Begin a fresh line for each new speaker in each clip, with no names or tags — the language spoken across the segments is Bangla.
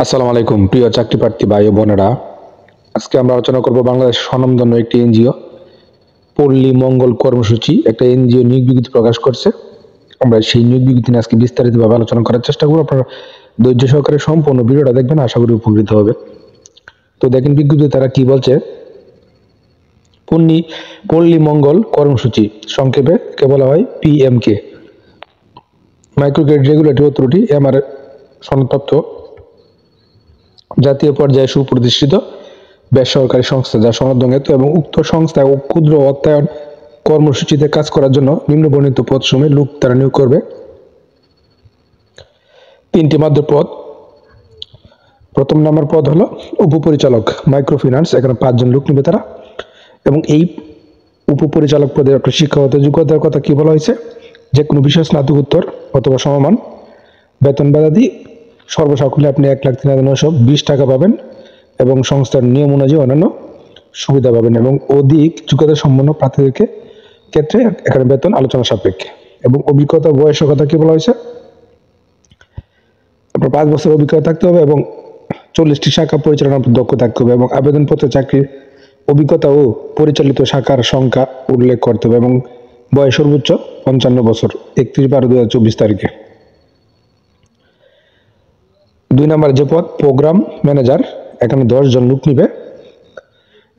আসসালামু আলাইকুম প্রিয় চাকরি প্রার্থী ভাই ও বোনেরা। আজকে আমরা আলোচনা করব বাংলাদেশ স্বনামধন্য একটি এনজিও পল্লী মঙ্গল কর্মসূচি একটা এনজিও নিয়োগ বিজ্ঞপ্তি প্রকাশ করছে। আমরা সেই নিয়োগ বিজ্ঞপ্তি নিয়ে আজকে বিস্তারিতভাবে আলোচনা করার চেষ্টা করব। আপনারা ধৈর্য সহকারে সম্পূর্ণ ভিডিওটা দেখবেন, আশা করি উপকৃত হবে। তো দেখেন বিজ্ঞপ্তি তারা কি বলছে। পল্লী মঙ্গল কর্মসূচি, সংক্ষেপে কে বলা হয় PMK, micro credit regulatory authority MR সনদপ্রাপ্ত জাতীয় পর্যায়ে সুপ্রতিষ্ঠিত বেসরকারি সংস্থা যা সনদঙ্গিত এবং উক্ত সংস্থা ও ক্ষুদ্র অর্থায়ন কর্মসূচিতে কাজ করার জন্য নিম্নবর্ণিত পদসমূহে লোক তারা নিয়োগ করবে। 3টি মাত্র পদ। প্রথম নম্বর পদ হলো উপপরিচালক মাইক্রো ফিন্যান্স, এখানে 5 জন লোক নেবে তারা। এবং এই উপপরিচালক পদে আপনার শিক্ষাগত যোগ্যতার কথা কি বলা হয়েছে, যে কোনো বিষয় স্নাতকোত্তর অথবা সমমান, বেতন বাদাদি সর্বসাকুল্যে আপনি 1,03,920 টাকা পাবেন এবং সংস্থার নিয়ম অনুযায়ী অন্যান্য সুবিধা পাবেন। এবং অধিক যোগ্যতা সম্পন্ন প্রার্থীদের ক্ষেত্রে এখানে বেতন আলোচনা সাপেক্ষে। এবং অভিজ্ঞতা বয়সের কথা কি বলা হয়েছে, আপনার 5 বছর অভিজ্ঞতা থাকতে হবে এবং 40টি শাখা পরিচালনার দক্ষ থাকতে হবে এবং আবেদনপত্রে চাকরির অভিজ্ঞতা ও পরিচালিত শাখার সংখ্যা উল্লেখ করতে হবে এবং বয়স সর্বোচ্চ 55 বছর 31/12/2024 তারিখে। 2 নম্বর যে পদ প্রোগ্রাম ম্যানেজার, এখানে 10 জন লোক নিবে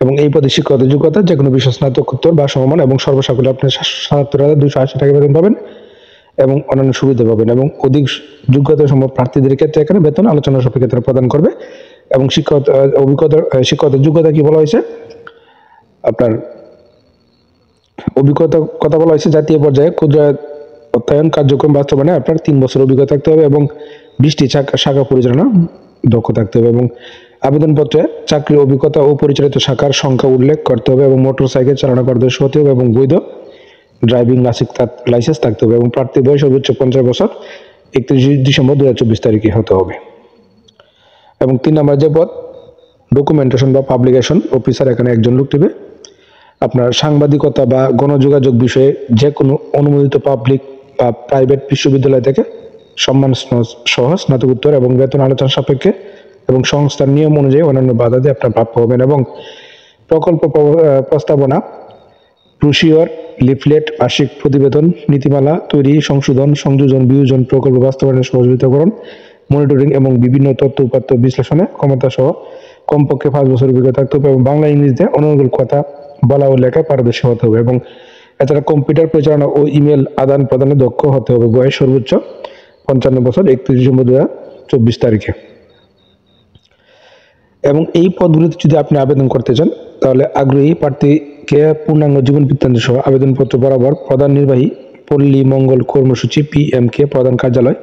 এবং এই পদে শিক্ষাগত যোগ্যতা যে কোনো বিষয় স্নাতকোত্তর বা সমমান এবং সর্বসাকুল্যে আপনি 77,280 টাকা বেতন পাবেন এবং অন্যান্য সুবিধা পাবেন। এবং অধিক যোগ্যতা সম্ভব প্রার্থীদের ক্ষেত্রে এখানে বেতন আলোচনা সাপেক্ষে তারা প্রদান করবে। এবং শিক্ষাগত যোগ্যতা কি বলা হয়েছে, আপনার অভিজ্ঞতা কথা বলা হয়েছে জাতীয় পর্যায়ে ক্ষুদ্র অর্থায়ন কার্যক্রম বাস্তবায়নে আপনার 3 বছর অভিজ্ঞতা থাকতে হবে এবং 20টি শাখা পরিচালনা দক্ষ থাকতে হবে এবং আবেদনপত্রে চাকরির অভিজ্ঞতা ও পরিচালিত শাখার সংখ্যা উল্লেখ করতে হবে এবং মোটরসাইকেল চালানো পারদর্শী হতে হবে এবং বৈধ ড্রাইভিং লাইসেন্স থাকতে হবে এবং প্রার্থীর বয়স সর্বোচ্চ 50 বছর 31 ডিসেম্বর 2024 তারিখে হতে হবে। এবং 3 নম্বর যে পদ ডকুমেন্টেশন বা পাবলিকেশন অফিসার, এখানে 1 জন লোক নেবে। আপনার সাংবাদিকতা বা গণযোগাযোগ বিষয়ে যে কোনো অনুমোদিত পাবলিক বা প্রাইভেট বিশ্ববিদ্যালয় থেকে সম্মান সহ স্নাতকোত্তর এবং বেতন আলোচনা সাপেক্ষে এবং সংস্থার নিয়ম অনুযায়ী অন্যান্য বাধা দিয়ে আপনার প্রাপ্য হবেন। এবং প্রকল্প প্রস্তাবনা, ব্রোশিওর, লিফলেট, বার্ষিক প্রতিবেদন, নীতিমালা তৈরি, সংশোধন, সংযোজন, বিয়োজন, প্রকল্প বাস্তবায়নের সহযোগিতাকরণ, মনিটরিং এবং বিভিন্ন তথ্য উপাত্ত বিশ্লেষণে ক্ষমতা সহ কমপক্ষে 5 বছর অভিজ্ঞতা থাকতে হবে এবং বাংলা ইংরেজিতে অনর্গল কথা বলা ও লেখা পারদর্শী হতে হবে এবং এছাড়া কম্পিউটার পরিচালনা ও ইমেল আদান প্রদানে দক্ষ হতে হবে। বয়স সর্বোচ্চ 55 বছর 31 ডিসেম্বর 2024 তারিখে। এবং এই পদগুলিতে যদি আপনি আবেদন করতে চান তাহলে আগ্রহী প্রার্থীকে পূর্ণাঙ্গ জীবন বৃত্তান্ত সহ আবেদনপত্র বরাবর প্রধান নির্বাহী পল্লী মঙ্গল কর্মসূচি PMK প্রধান কার্যালয়,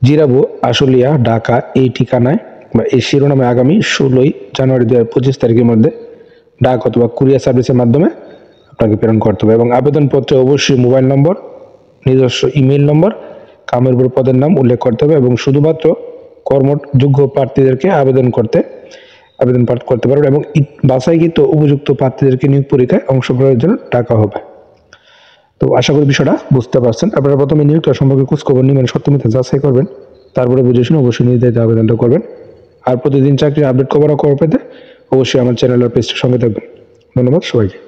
জিরাবো, আশুলিয়া, ঢাকা এই ঠিকানায় বা এই শিরোনামে আগামী 16 জানুয়ারি 2025 তারিখের মধ্যে ডাক অথবা কুরিয়ার সার্ভিসের মাধ্যমে আপনাকে প্রেরণ করতে হবে। এবং আবেদনপত্রে অবশ্যই মোবাইল নম্বর, নিজস্ব ইমেল নম্বর, কামের উপর পদের নাম উল্লেখ করতে হবে এবং শুধুমাত্র কর্মযোগ্য প্রার্থীদেরকে আবেদন করতে পারবেন এবং বাছাইকৃত উপযুক্ত প্রার্থীদেরকে নিয়োগ পরীক্ষায় অংশগ্রহণের জন্য ডাকা হবে। তো আশা করি বিষয়টা বুঝতে পারছেন। আপনারা প্রথমে নিয়োগটা সম্পর্কে খোঁজখবর নেবেন, সত্যমিথ্যা যাচাই করবেন, তারপরে বুঝে শুনে অবশ্যই নির্ধারিত আবেদনটা করবেন। আর প্রতিদিন চাকরির আপডেট খবর পেতে অবশ্যই আমার চ্যানেল আর পেজটার সঙ্গে থাকবেন। ধন্যবাদ সবাইকে।